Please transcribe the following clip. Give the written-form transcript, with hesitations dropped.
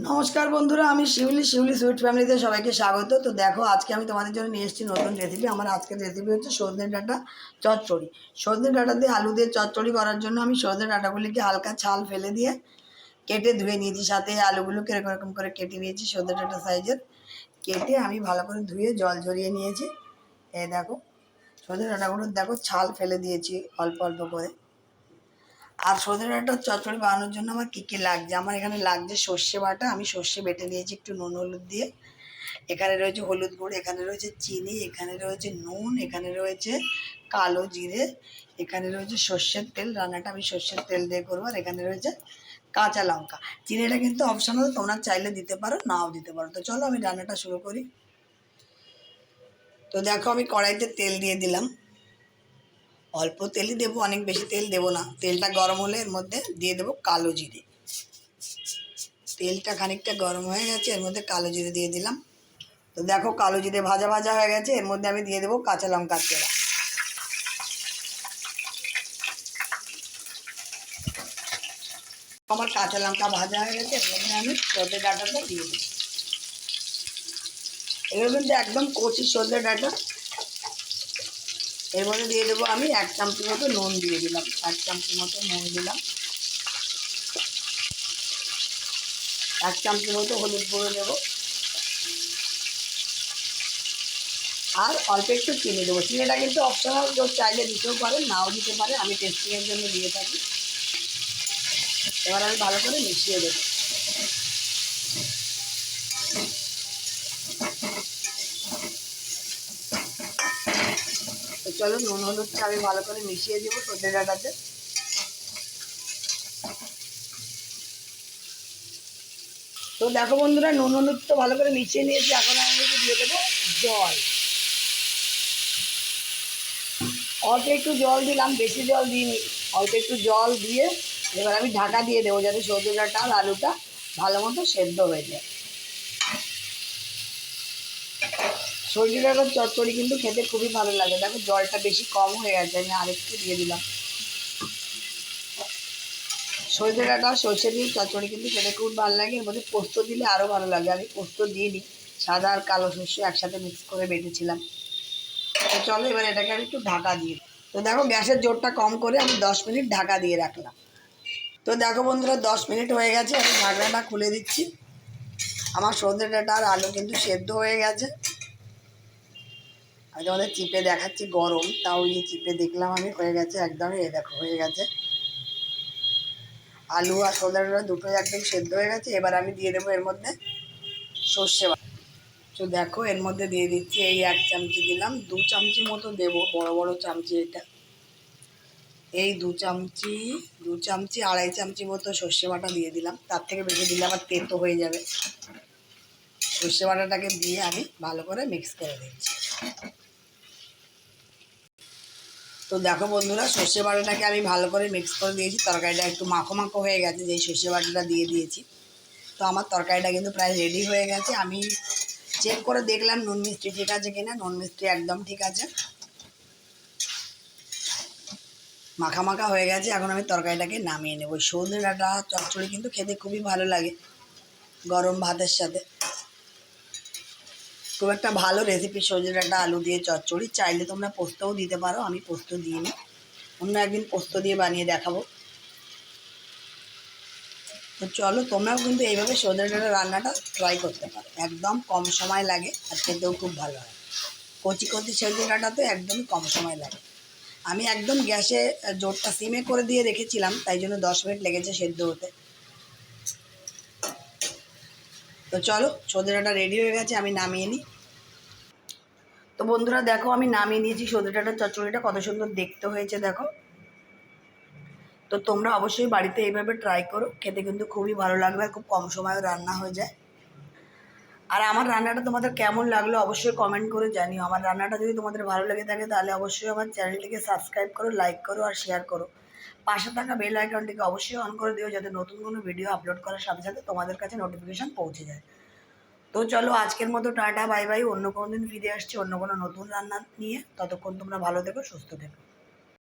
নমস্কার বন্ধুরা, আমি শিউলি সুইট ফ্যামিলিতে সবাইকে স্বাগত। তো দেখো, আজকে আমি তোমাদের জন্য নিয়ে এসেছি নতুন রেসিপি। আমার আজকের রেসিপি হচ্ছে সজনে ডাঁটা চচ্চড়ি। সজনে ডাঁটা দিয়ে আলু দিয়ে চচ্চড়ি করার জন্য আমি সজনে ডাঁটাগুলিকে হালকা ছাল ফেলে দিয়ে কেটে ধুয়ে নিয়েছি, সাথে আলুগুলোকে এরকম করে কেটে নিয়েছি সজনে ডাঁটা সাইজের। কেটে আমি ভালো করে ধুয়ে জল ঝরিয়ে নিয়েছি। এই দেখো, সজনে ডাঁটাগুলো দেখো ছাল ফেলে দিয়েছি অল্প অল্প করে। আর সজনে ডাঁটার চচ্চড়ি বানানোর জন্য আমার কী কী লাগছে, আমার এখানে লাগছে সর্ষে বাটা। আমি সর্ষে বেটে নিয়েছি একটু নুন হলুদ দিয়ে। এখানে রয়েছে হলুদ গুঁড়ো, এখানে রয়েছে চিনি, এখানে রয়েছে নুন, এখানে রয়েছে কালো জিরে, এখানে রয়েছে সর্ষের তেল। রান্নাটা আমি সর্ষের তেল দিয়ে করবো। আর এখানে রয়েছে কাঁচা লঙ্কা। চিনিটা কিন্তু অপশনাল, তোমরা চাইলে দিতে পারো, নাও দিতে পারো। তো চলো আমি রান্নাটা শুরু করি। তো দেখো, আমি কড়াইতে তেল দিয়ে দিলাম। অল্প তেলই দেবো, অনেক বেশি তেল দেবো না। তেলটা গরম হলে এর মধ্যে দিয়ে দেবো কালো জিরে। তেলটা খানিকটা গরম হয়ে গেছে, এর মধ্যে কালো জিরে দিয়ে দিলাম। তো দেখো, কালো জিরে ভাজা ভাজা হয়ে গেছে, এর মধ্যে আমি দিয়ে দেবো কাঁচা লঙ্কার চেরা। আমার কাঁচা লঙ্কা ভাজা হয়ে গেছে, এর মধ্যে আমি সজনে ডাঁটাটা দিয়ে দিই। এগুলো কিন্তু একদম কচি সজনে ডাঁটা। এর মধ্যে দিয়ে দেবো আমি 1 চামচি মতো নুন দিয়ে দিলাম। 1 চামচি মতো নুন দিলাম। 1 চামচি মতো হলুদ গুঁড়ো দেবো। আর অল্প একটু চিনি দেবো। চিনিটা কিন্তু অপশনাল, কেউ চাইলে দিতেও পারে, নাও দিতে পারে। আমি টেস্টিংয়ের জন্য দিয়ে থাকি। এবার আমি ভালো করে মিশিয়ে দেবো। তো চলো, নুন হলুদটা আমি ভালো করে মিশিয়ে দেবো সজনে ডাঁটাতে। তো দেখো বন্ধুরা, নুন হলুদ তো ভালো করে মিশিয়ে নিয়েছি। এখন আমি দিয়ে দেবো জল। অল্প একটু জল দিলাম, বেশি জল দিইনি। অল্প একটু জল দিয়ে এবার আমি ঢাকা দিয়ে দেবো, যাতে সজনে ডাঁটা আর আলুটা ভালো মতো সেদ্ধ হয়ে যায়। সজনে ডাঁটার চচ্চড়ি কিন্তু খেতে খুবই ভালো লাগে। দেখো, জলটা বেশি কম হয়ে গেছে, আমি আরেকটু দিয়ে দিলাম। সজনে ডাঁটা সর্ষে দিয়ে চচ্চড়ি কিন্তু খেতে খুব ভালো লাগে। এর মধ্যে পোস্ত দিলে আরও ভালো লাগে। আমি পোস্ত দিইনি, সাদা আর কালো সর্ষে একসাথে মিক্স করে বেটেছিলাম। তো চলো, এবার এটাকে আমি একটু ঢাকা দিয়ে দিই। তো দেখো, গ্যাসের জোরটা কম করে আমি 10 মিনিট ঢাকা দিয়ে রাখলাম। তো দেখো বন্ধুরা, 10 মিনিট হয়ে গেছে। আমি ঢাকনাটা খুলে দিচ্ছি। আমার সজনে ডাঁটা আর আলু কিন্তু সেদ্ধ হয়ে গেছে। আমি তোমাদের চিপে দেখাচ্ছি, গরম তাও এই চিপে দেখলাম আমি হয়ে গেছে একদমই। এই দেখো, হয়ে গেছে। আলু আর সজনে ডাঁটা দুটোই একদম সেদ্ধ হয়ে গেছে। এবার আমি দিয়ে দেবো এর মধ্যে সর্ষে বাটা। তো দেখো, এর মধ্যে দিয়ে দিচ্ছি এই 1 চামচি দিলাম। 2 চামচি মতো দেবো, বড় বড় চামচি এটা। এই 2 চামচি 2 চামচি 2.5 চামচি মতো সর্ষে বাটা দিয়ে দিলাম। তার থেকে বেশি দিলে আবার তেতো হয়ে যাবে। সর্ষে বাটাটাকে দিয়ে আমি ভালো করে মিক্স করে দিচ্ছি। তো দেখো বন্ধুরা, সর্ষে বাটাটাকে আমি ভালো করে মিক্স করে দিয়েছি। তরকারিটা একটু মাখো মাখো হয়ে গেছে, যেই সর্ষে বাটাটা দিয়ে দিয়েছি। তো আমার তরকারিটা কিন্তু প্রায় রেডি হয়ে গেছে। আমি চেক করে দেখলাম নুন মিষ্টি ঠিক আছে কিনা। নুন মিষ্টি একদম ঠিক আছে, মাখা মাখা হয়ে গেছে। এখন আমি তরকারিটাকে নামিয়ে নেব। সজনে ডাঁটা চচ্চড়ি কিন্তু খেতে খুবই ভালো লাগে গরম ভাতের সাথে। খুব একটা ভালো রেসিপি সজনে ডাঁটা আলু দিয়ে চচ্চড়ি। চাইলে তোমরা পোস্তও দিতে পারো, আমি পোস্ত দিইনি। অন্য একদিন পোস্ত দিয়ে বানিয়ে দেখাবো। তো চলো, তোমরাও কিন্তু এইভাবে সজনে ডাঁটা রান্নাটা ট্রাই করতে পারো। একদম কম সময় লাগে আর খেতেও খুব ভালো হয়। কচি কচি সজনে ডাঁটা তো একদমই কম সময় লাগে। আমি একদম গ্যাসে জোরটা সিমে করে দিয়ে রেখেছিলাম, তাই জন্য 10 মিনিট লেগেছে সেদ্ধ হতে। তো চলো, সজনে ডাঁটা রেডি হয়ে গেছে, আমি নামিয়ে নিই। তো বন্ধুরা দেখো, আমি নামিয়ে নিয়েছি। সজনে ডাঁটার চচ্চড়িটা কত সুন্দর দেখতে হয়েছে দেখো। তো তোমরা অবশ্যই বাড়িতে এইভাবে ট্রাই করো, খেতে কিন্তু খুবই ভালো লাগবে। খুব কম সময়ে রান্না হয়ে যায়। আর আমার রান্নাটা তোমাদের কেমন লাগলো অবশ্যই কমেন্ট করে জানিও। আমার রান্নাটা যদি তোমাদের ভালো লেগে থাকে তাহলে অবশ্যই আমার চ্যানেলটিকে সাবস্ক্রাইব করো, লাইক করো আর শেয়ার করো। পাশে থাকা বেল আইকনটিকে অবশ্যই অন করে দিও, যাতে নতুন কোনো ভিডিও আপলোড করার সাথে সাথে তোমাদের কাছে নোটিফিকেশান পৌঁছে যায়। তো চলো, আজকের মতো টাটা, বাই বাই। অন্য কোনো দিন ফিরে আসছি অন্য কোনো নতুন রান্না নিয়ে। ততক্ষণ তোমরা ভালো থেকো, সুস্থ থেকো।